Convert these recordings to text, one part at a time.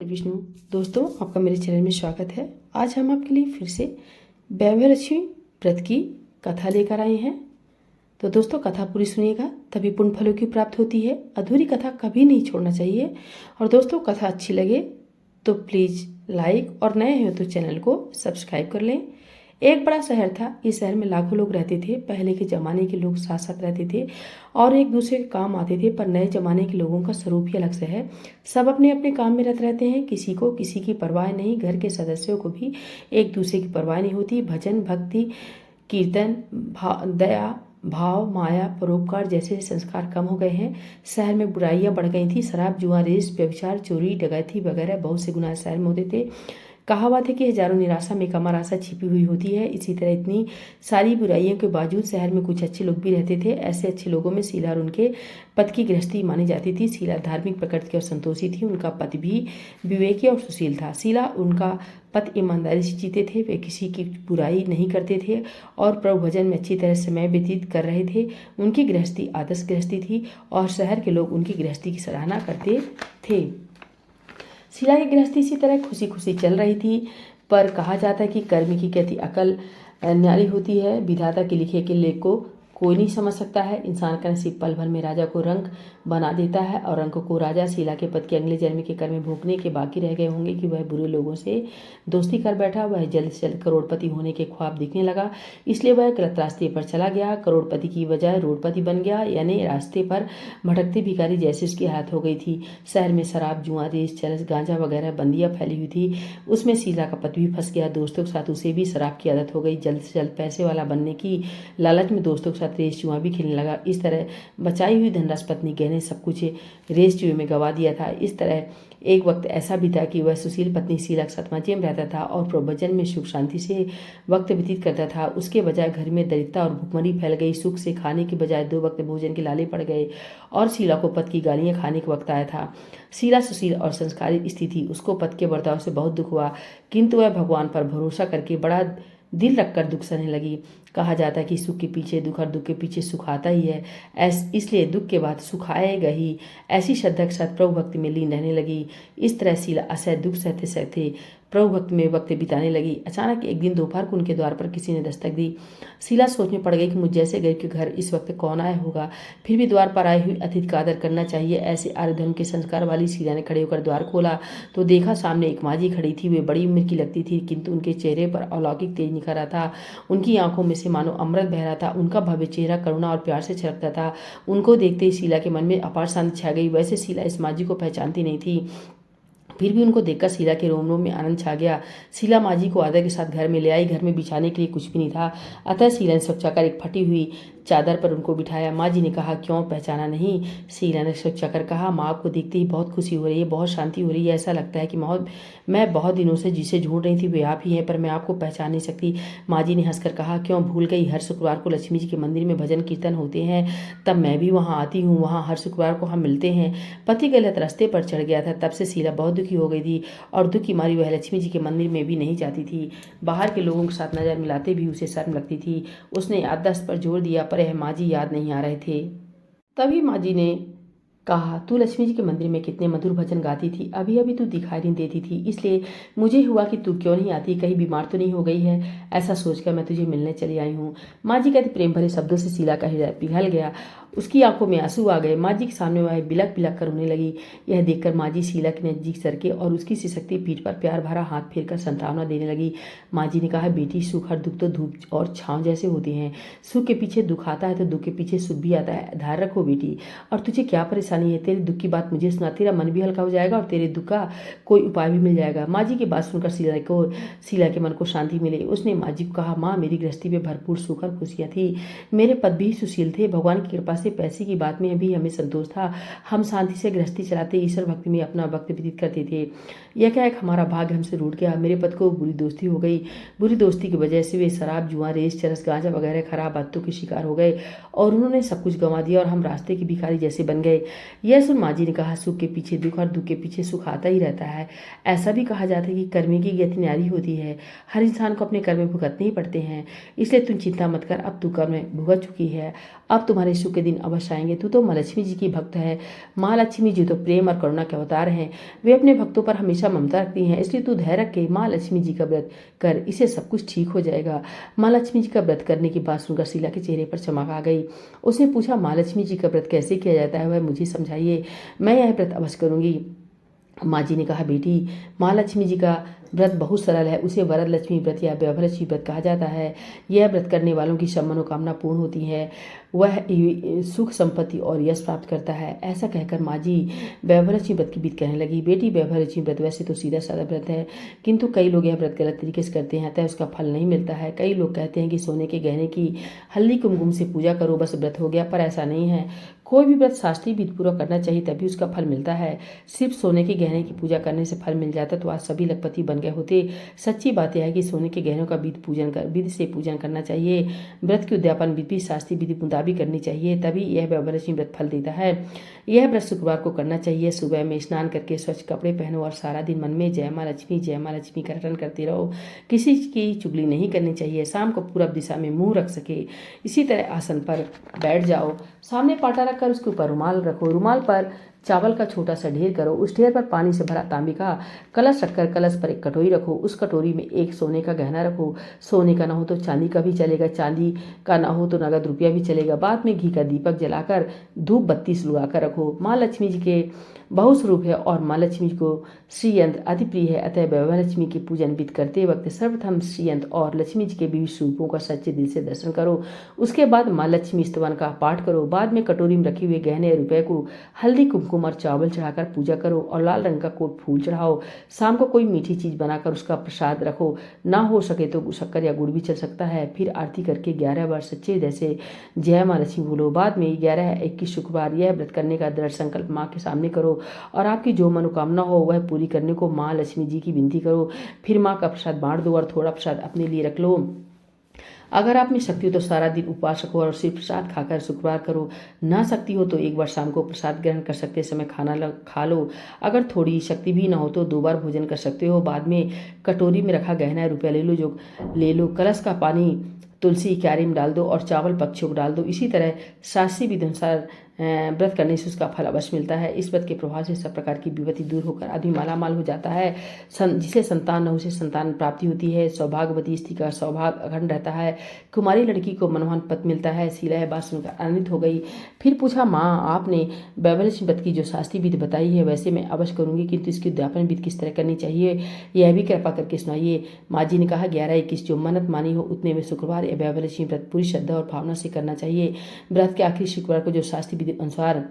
विष्णु दोस्तों, आपका मेरे चैनल में स्वागत है। आज हम आपके लिए फिर से वैभव लक्ष्मी व्रत की कथा लेकर आए हैं। तो दोस्तों, कथा पूरी सुनिएगा तभी पुण्य फलों की प्राप्त होती है। अधूरी कथा कभी नहीं छोड़ना चाहिए। और दोस्तों, कथा अच्छी लगे तो प्लीज़ लाइक और नए हो तो चैनल को सब्सक्राइब कर लें। एक बड़ा शहर था। इस शहर में लाखों लोग रहते थे। पहले के ज़माने के लोग साथ साथ रहते थे और एक दूसरे के काम आते थे, पर नए ज़माने के लोगों का स्वरूप ही अलग से है। सब अपने अपने काम में रत रहते हैं, किसी को किसी की परवाह नहीं। घर के सदस्यों को भी एक दूसरे की परवाह नहीं होती। भजन, भक्ति, कीर्तन, दया, भाव, माया, परोपकार जैसे संस्कार कम हो गए हैं। शहर में बुराइयां बढ़ गई थी। शराब, जुआ, रेस, व्यभिचार, चोरी, डकैती वगैरह बहुत से गुनाह शहर में होते थे। कहावत है कि हजारों निराशा में कमर आशा छिपी हुई होती है। इसी तरह इतनी सारी बुराइयों के बावजूद शहर में कुछ अच्छे लोग भी रहते थे। ऐसे अच्छे लोगों में शीला और उनके पति की गृहस्थी मानी जाती थी। शीला धार्मिक प्रकृति और संतोषी थी। उनका पति भी विवेकी और सुशील था। शीला उनका पति ईमानदारी से जीते थे। वे किसी की बुराई नहीं करते थे और प्रभु भजन में अच्छी तरह समय व्यतीत कर रहे थे। उनकी गृहस्थी आदर्श गृहस्थी थी और शहर के लोग उनकी गृहस्थी की सराहना करते थे। शीला की गृहस्थी इसी तरह खुशी खुशी चल रही थी, पर कहा जाता है कि कर्म की गति अकल न्यारी होती है। विधाता के लिखे के लेख को कोई नहीं समझ सकता है। इंसान का नसीब पल भर में राजा को रंक बना देता है और रंक को राजा। शीला के पद के अगले जन्म के कर्म भोगने के बाकी रह गए होंगे कि वह बुरे लोगों से दोस्ती कर बैठा। वह जल्द से जल्द करोड़पति होने के ख्वाब दिखने लगा, इसलिए वह गलत रास्ते पर चला गया। करोड़पति की बजाय रोडपति बन गया, यानी रास्ते पर भटकते भिखारी जैसी उसकी हालत हो गई थी। शहर में शराब, जुआ, रेस, चरस, गांजा वगैरह बंदियां फैली हुई थी। उसमें शीला का पति भी फंस गया। दोस्तों के साथ उसे भी शराब की आदत हो गई। जल्द से जल्द पैसे वाला बनने की लालच में दोस्तों के साथ रेस जुआ भी खेलने लगा। इस तरह बचाई हुई धनराशि, पत्नी, गहने सब कुछ रेस जुए में गवा दिया था। इस तरह एक वक्त ऐसा भी था कि वह सुशील पत्नी शीला के साथ मजे में रहता था और प्रवचन में सुख शांति से वक्त व्यतीत करता था। उसके बजाय घर में दरिद्रता और भुखमरी फैल गई। सुख से खाने के बजाय 2 वक्त भोजन के लाले पड़ गए और शीला को पति की गालियां खाने का वक्त आया था। शीला सुशील और संस्कारी स्त्री थी। उसको पति के बर्ताव से बहुत दुख हुआ, किंतु वह भगवान पर भरोसा करके बड़ा दिल रखकर दुख सहने लगी। कहा जाता है कि सुख के पीछे दुख और दुख के पीछे सुख आता ही है, इसलिए दुख के बाद सुख आएगा ही। ऐसी श्रद्धा के साथ प्रभु भक्ति में लीन रहने लगी। इस तरह शीला असह्य दुख सहते सहते प्रभु भक्ति में वक्त बिताने लगी। अचानक एक दिन दोपहर को उनके द्वार पर किसी ने दस्तक दी। शीला सोच में पड़ गई कि मुझ जैसे गरीब के घर इस वक्त कौन आया होगा। फिर भी द्वार पर आई हुई अतिथि का आदर करना चाहिए, ऐसे आर्य धर्म के संस्कार वाली शीला ने खड़े होकर द्वार खोला तो देखा सामने एक माँ जी खड़ी थी। वे बड़ी उम्र की लगती थी, किंतु उनके चेहरे पर अलौकिक तेज निखर रहा था। उनकी आंखों में से मानो अमृत बह रहा था। उनका भव्य चेहरा करुणा और प्यार से छलकता था। उनको देखते ही शीला के मन में अपार शांति छा गई। वैसे शीला इस माँ जी को पहचानती नहीं थी, फिर भी उनको देखकर शीला के रोम रोम में आनंद छा गया। शीला माँ जी को आदर के साथ घर में ले आई। घर में बिछाने के लिए कुछ भी नहीं था, अतः शीला ने सोचाकर एक फटी हुई चादर पर उनको बिठाया। माँ जी ने कहा, क्यों पहचाना नहीं? शीला ने सोचाकर कहा, माँ आपको देखते ही बहुत खुशी हो रही है, बहुत शांति हो रही है। ऐसा लगता है कि मैं बहुत दिनों से जिसे ढूंढ रही थी वे आप ही हैं, पर मैं आपको पहचान नहीं सकती। माँ जी ने हंसकर कहा, क्यों भूल गई? हर शुक्रवार को लक्ष्मी जी के मंदिर में भजन कीर्तन होते हैं, तब मैं भी वहाँ आती हूँ। वहाँ हर शुक्रवार को हम मिलते हैं। पति गलत रास्ते पर चढ़ गया था, तब से शीला बहुत दुखी हो गई थी और दुख की मारी वह लक्ष्मी जी के मंदिर में भी नहीं जाती थी। बाहर के लोगों के साथ नजर मिलाते भी उसे शर्म लगती थी। उसने याददाश्त पर जोर दिया, पर यह माँ जी याद नहीं आ रहे थे। तभी माँ जी ने कहा, तू लक्ष्मी जी के मंदिर में कितने मधुर भजन गाती थी, अभी अभी तू दिखाई नहीं देती थी, इसलिए मुझे हुआ कि तू क्यों नहीं आती, कहीं बीमार तो नहीं हो गई है। ऐसा सोचकर मैं तुझे मिलने चली आई हूँ। माँ जी कहते प्रेम भरे शब्दों से शीला का हृदय पिघल गया। उसकी आंखों में आंसू आ गए। माँ जी के सामने वह बिलक बिलक कर रोने लगी। यह देखकर माँ जी शीला के नजदीक सरके और उसकी सिसकती पीठ पर प्यार भरा हाथ फेरकर सांत्वना देने लगी। माँ जी ने कहा, बेटी, सुख और दुख तो धूप और छांव जैसे होते हैं। सुख के पीछे दुख आता है तो दुख के पीछे सुख भी आता है। धैर्य रखो बेटी। और तुझे क्या परेशानी है? तेरे दुख की बात मुझे सुना, तेरा मन भी हल्का हो जाएगा और तेरे दुख का कोई उपाय भी मिल जाएगा। माँ जी की बात सुनकर शीला के मन को शांति मिली। उसने माँ जी को कहा, माँ, मेरी गृहस्थी में भरपूर सुख और खुशियाँ थी। मेरे पति भी सुशील थे। भगवान की कृपा से पैसे की बात में भी हमें संतोष था। हम शांति से गृहस्थी चलाते ईश्वर भक्ति में अपना वक्त व्यतीत करते थे। यह क्या एक हमारा भाग्य हमसे रूठ गया। मेरे पति को बुरी दोस्ती हो गई। बुरी दोस्ती की वजह से वे शराब, जुआ, रेस, चरस, गांजा वगैरह खराब आदतों के शिकार हो गए और उन्होंने सब कुछ गंवा दिया और हम रास्ते के भिखारी जैसे बन गए। यह सुन माँ जी ने कहा, सुख के पीछे दुख और दुख के पीछे सुख आता ही रहता है। ऐसा भी कहा जाता है कि कर्म की गति न्यारी होती है। हर इंसान को अपने कर्म भुगतने ही पड़ते हैं, इसलिए तुम चिंता मत कर, अब तू कर्म भुगत चुकी है। अब तुम्हारे सुख के दिन अवश्य आएंगे। तू तो माँ लक्ष्मी जी की भक्त है। माँ लक्ष्मी जी तो प्रेम और करुणा के अवतार हैं। वे अपने भक्तों पर हमेशा ममता रखती हैं, इसलिए तू धैर्य रख के माँ लक्ष्मी जी का व्रत कर, इससे सब कुछ ठीक हो जाएगा। माँ लक्ष्मी जी का व्रत करने की बात सुनकर शीला के चेहरे पर चमक आ गई। उसने पूछा, माँ लक्ष्मी जी का व्रत कैसे किया जाता है, वह मुझे समझाइए, मैं यह व्रत अवश्य करूंगी। माँ जी ने कहा, बेटी, माँ लक्ष्मी जी का व्रत बहुत सरल है। उसे वरद लक्ष्मी व्रत या वैभव लक्ष्मी व्रत कहा जाता है। यह व्रत करने वालों की सब मनोकामना पूर्ण होती है। वह सुख संपत्ति और यश प्राप्त करता है। ऐसा कहकर माँ जी वैभव लक्ष्मी व्रत की बीत कहने लगी। बेटी, वैभव लक्ष्मी व्रत वैसे तो सीधा साधा व्रत है, किंतु कई लोग यह व्रत गलत तरीके से करते हैं, अतः उसका फल नहीं मिलता है। कई लोग कहते हैं कि सोने के गहने की हल्दी कुमकुम से पूजा करो, बस व्रत हो गया, पर ऐसा नहीं है। कोई भी व्रत शास्त्रीय विधि पूर्वक करना चाहिए, तभी उसका फल मिलता है। सिर्फ सोने के गहने की पूजा करने से फल मिल जाता तो आज सभी लखपति बन गए होते। सच्ची बात यह है कि सोने के गहनों का विधि से पूजन करना चाहिए। व्रत की उद्यापन विधि शास्त्रीय विधि मुताबिक करनी चाहिए, तभी यह वैभव लक्ष्मी व्रत फल देता है। यह व्रत शुक्रवार को करना चाहिए। सुबह में स्नान करके स्वच्छ कपड़े पहनो और सारा दिन मन में जय माँ लक्ष्मी का रटन करते रहो। किसी की चुगली नहीं करनी चाहिए। शाम को पूरब दिशा में मुंह रख सके, इसी तरह आसन पर बैठ जाओ। सामने पाटा रखकर उसके ऊपर रुमाल रखो। रुमाल पर चावल का छोटा सा ढेर करो। उस ढेर पर पानी से भरा तांबे का कलश रखकर कलश पर एक कटोरी रखो। उस कटोरी में एक सोने का गहना रखो। सोने का ना हो तो चांदी का भी चलेगा, चांदी का ना हो तो नगद रुपया भी चलेगा। बाद में घी का दीपक जलाकर धूप बत्ती सुलगाकर रखो। माँ लक्ष्मी जी के बहुस्वरूप है और माँ लक्ष्मी जी को श्री यंत्र अति प्रिय है, अतः वैभव लक्ष्मी के पूजन विधि करते वक्त सर्वप्रथम श्री यंत्र और लक्ष्मी जी के विविध स्वरूपों का सच्चे दिल से दर्शन करो। उसके बाद माँ लक्ष्मी स्तवन का पाठ करो। बाद में कटोरी में रखे हुए गहने रुपए को हल्दी कुमकुम और चावल चढ़ाकर पूजा करो और लाल रंग का कोट फूल चढ़ाओ। शाम को कोई मीठी चीज बनाकर उसका प्रसाद रखो। ना हो सके तो शक्कर या गुड़ भी चल सकता है। फिर आरती करके 11 बार सच्चे हृदय से जय माँ लक्ष्मी बोलो। बाद में 11-21 शुक्रवार यह व्रत करने का दृढ़ संकल्प माँ के सामने करो और आपकी जो मनोकामना हो वह पूरी करने को माँ लक्ष्मी जी की विनती करो। फिर माँ का प्रसाद बांट दो और थोड़ा प्रसाद अपने लिए रख लो। अगर आप में शक्ति हो तो सारा दिन उपवास रखो और सिर्फ प्रसाद खाकर शुक्रवार करो। ना शक्ति हो तो एक बार शाम को प्रसाद ग्रहण कर सकते समय खाना खा लो। अगर थोड़ी शक्ति भी ना हो तो 2 बार भोजन कर सकते हो। बाद में कटोरी में रखा गहना रुपया ले लो। कलश का पानी तुलसी क्यारी में डाल दो और चावल पक्षियों को डाल दो। इसी तरह शास्त्रीय विधि अनुसार व्रत करने से उसका फल अवश्य मिलता है। इस व्रत के प्रभाव से सब प्रकार की विपत्ति दूर होकर आदमी मालामाल हो जाता है। जिसे संतान न हो उसे संतान प्राप्ति होती है। सौभाग्यवती स्त्री का सौभाग्य अखंड रहता है। कुमारी लड़की को मनोहन पति मिलता है। शीला यह बात सुनकर आनंदित हो गई। फिर पूछा, माँ, आपने वैभव लक्ष्मी व्रत की जो शास्त्रीय विधि बताई है वैसे मैं अवश्य करूंगी, किंतु इसकी उद्यापन विधि किस तरह करनी चाहिए यह भी कृपा करके सुनाइए। माँ जी ने कहा, 11-21 जो मन्नत मानी हो उतने में शुक्रवार या वैभव लक्ष्मी व्रत पूरी श्रद्धा और भावना से करना चाहिए। व्रत के आखिरी शुक्रवार को जो शास्त्रीय विधि अनुसार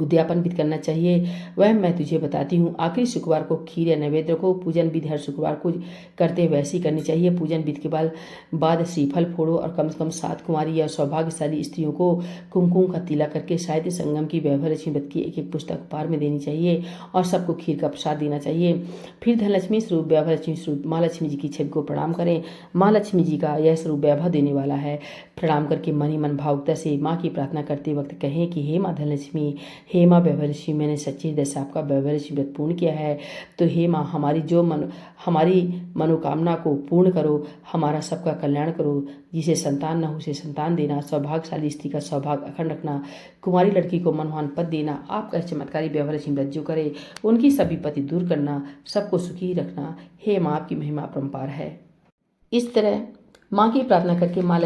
उद्यापन विधि करना चाहिए वह मैं तुझे बताती हूँ। आखिरी शुक्रवार को खीर या नैवेद्य को पूजन विधि हर शुक्रवार को करते वैसी करनी चाहिए। पूजन विधि के बाद श्रीफल फोड़ो और कम से कम 7 कुमारी या सौभाग्यशाली स्त्रियों को कुमकुम का तिलक करके साहित्य संगम की वैभव लक्ष्मी व्रत की एक पुस्तक उपहार में देनी चाहिए और सबको खीर का प्रसाद देना चाहिए। फिर धनलक्ष्मी स्वरूप वैभव लक्ष्मी स्वरूप माँ लक्ष्मी जी की छवि को प्रणाम करें। माँ लक्ष्मी जी का यह स्वरूप वैभव देने वाला है। प्रणाम करके मन ही मन भावुकता से माँ की प्रार्थना करते वक्त कहें कि हे माँ धनलक्ष्मी, हे माँ वैभव लक्ष्मी, मैंने सच्चे हृदय से आपका वैभव लक्ष्मी व्रत पूर्ण किया है, तो हे माँ हमारी मनोकामना को पूर्ण करो, हमारा सबका कल्याण करो। जिसे संतान न हो उसे संतान देना, सौभाग्यशाली स्त्री का सौभाग्य अखंड रखना, कुमारी लड़की को मनोहन पद देना, आपका चमत्कारी वैभव लक्ष्मी व्रत जो करे उनकी सभी विपत्ति दूर करना, सबको सुखी रखना। हे माँ, आपकी महिमा अपरंपार है। इस तरह माँ की प्रार्थना करके माँ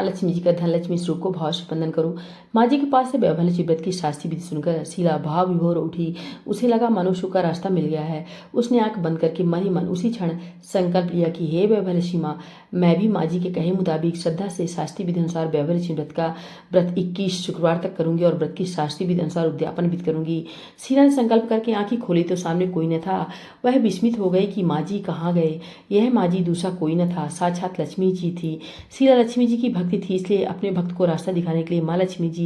लक्ष्मी जी का धनलक्ष्मी स्वरूप को भाव से वंदन करो। माँ जी के पास से वैभव लक्ष्मी व्रत की शास्त्रीय विधि सुनकर शीला भाव विभोर उठी। उसे लगा मनुष्य का रास्ता मिल गया है। उसने आंख बंद करके मन ही मन उसी क्षण संकल्प लिया कि हे वैभव लक्ष्मी माँ, मैं भी माँ जी के कहे मुताबिक श्रद्धा से शास्त्रीय विधि अनुसार वैभव लक्ष्मी व्रत 21 शुक्रवार तक करूंगी और व्रत की शास्त्रीय विधि अनुसार उद्यापन विधि करूंगी। शीला ने संकल्प करके आंखें खोली तो सामने कोई न था। वह विस्मित हो गई कि माँ जी कहाँ गए। यह माँ जी दूसरा कोई न था, साक्षात लक्ष्मी जी थी। शीला लक्ष्मी जी की भक्ति थी, इसलिए अपने भक्त को रास्ता दिखाने के लिए माँ लक्ष्मी जी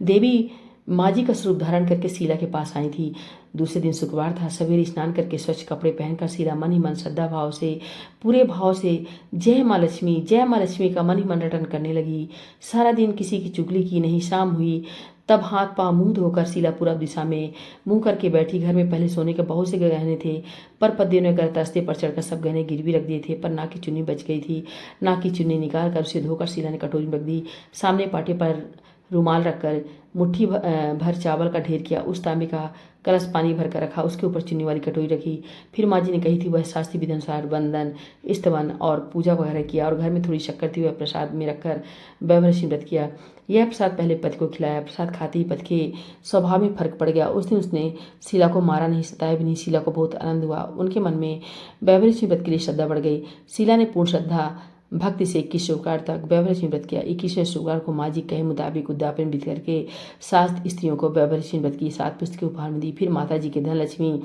देवी माँ जी का स्वरूप धारण करके शीला के पास आई थी। दूसरे दिन शुक्रवार था। सवेरे स्नान करके स्वच्छ कपड़े पहनकर शीला मन ही मन श्रद्धा भाव से पूरे भाव से जय माँ लक्ष्मी का मन ही मन रटन करने लगी। सारा दिन किसी की चुगली की नहीं। शाम हुई तब हाथ पांव मुंह धोकर शीला पूरब दिशा में मुंह करके बैठी। घर में पहले सोने के बहुत से गहने थे, पर पतियों ने गलत रास्ते पर चढ़कर सब गहने गिरवी रख दिए थे। पर नाक की चुन्नी बच गई थी। नाक की चुन्नी निकाल कर उसे धोकर शीला ने कटोरी में रख दी। सामने पाटे पर रुमाल रखकर मुट्ठी भर चावल का ढेर किया। उस तांबे का कलश पानी भर कर रखा, उसके ऊपर चुन्नी वाली कटोरी रखी। फिर माँ जी ने कही थी वह शास्त्रीय विधि अनुसार वंदन, स्तवन और पूजा वगैरह किया और घर में थोड़ी शक्कर थी, वह प्रसाद में रखकर वैभवलक्ष्मी व्रत किया। यह प्रसाद पहले पति को खिलाया। प्रसाद खाते ही पति के स्वभाव में फर्क पड़ गया। उस दिन उसने शीला को मारा नहीं, सताया भी नहीं। शीला को बहुत आनंद हुआ। उनके मन में वैभवलक्ष्मी व्रत के लिए श्रद्धा बढ़ गई। शीला ने पूर्ण श्रद्धा भक्ति से 21 शुक्रवार तक वैभवलक्ष्मी व्रत किया। 21वें शुक्रवार को माँ जी कहे मुताबिक उद्यापन विधि करके 7 स्त्रियों को वैभवलक्ष्मी व्रत की 7 पुस्तकें उपहार में दी। फिर माता जी के धनलक्ष्मी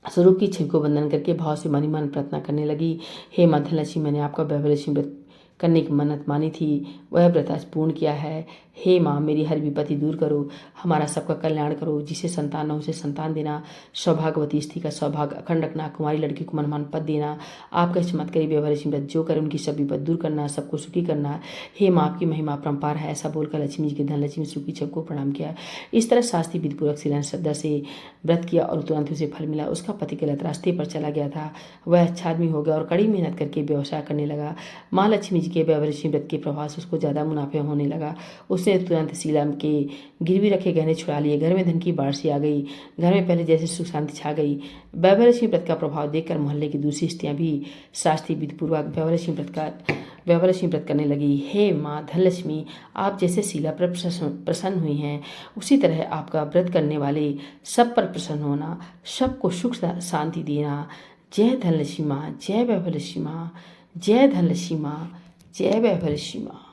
स्वरूप की छवि को वंदन करके भाव से मनी मन प्रार्थना करने लगी। हे माँ धनलक्ष्मी, मैंने आपका वैभवलक्ष्मी व्रत करने की मन्नत मानी थी, वह व्रत आज पूर्ण किया है। हे माँ, मेरी हर विपत्ति दूर करो, हमारा सबका कल्याण करो। जिसे संतान न हो उसे संतान देना, सौभाग्यवती स्त्री का सौभाग्य अखंड रखना, कुमारी लड़की को मनमान पद देना। आपका चमत्कारी वैभवलक्ष्मी व्रत जो करे उनकी सब विपत्ति दूर करना, सबको सुखी करना। हे माँ, आपकी महिमा परम्पार है। ऐसा बोलकर लक्ष्मी जी के धनलक्ष्मी सुखी छब को प्रणाम किया। इस तरह शास्त्रीय विधिपूर्वक शीला ने श्रद्धा से व्रत किया और तुरंत उसे फल मिला। उसका पति गलत रास्ते पर चला गया था, वह अच्छा आदमी हो गया और कड़ी मेहनत करके व्यवसाय करने लगा। माँ लक्ष्मी जी के वैभवलक्ष्मी व्रत के प्रभाव से उसको ज़्यादा मुनाफे होने लगा। उसने तुरंत शीला के गिरवी रखे गहने छुड़ा लिए। घर में धन की बाढ़ सी आ गई। घर में पहले जैसे सुख शांति छा गई। वैभवलक्ष्मी व्रत का प्रभाव देखकर मोहल्ले की दूसरी स्त्रियां भी शास्त्रीय विधिपूर्वक वैभवलक्ष्मी व्रत करने लगी। हे माँ धनलक्ष्मी, आप जैसे शीला पर प्रसन्न हुई हैं, उसी तरह आपका व्रत करने वाले सब पर प्रसन्न होना, सबको सुख शांति देना। जय धनलक्ष्मी माँ, जय वैभवलक्ष्मी माँ, जय धनलक्ष्मी माँ, जय वैभवलक्ष्मी माँ।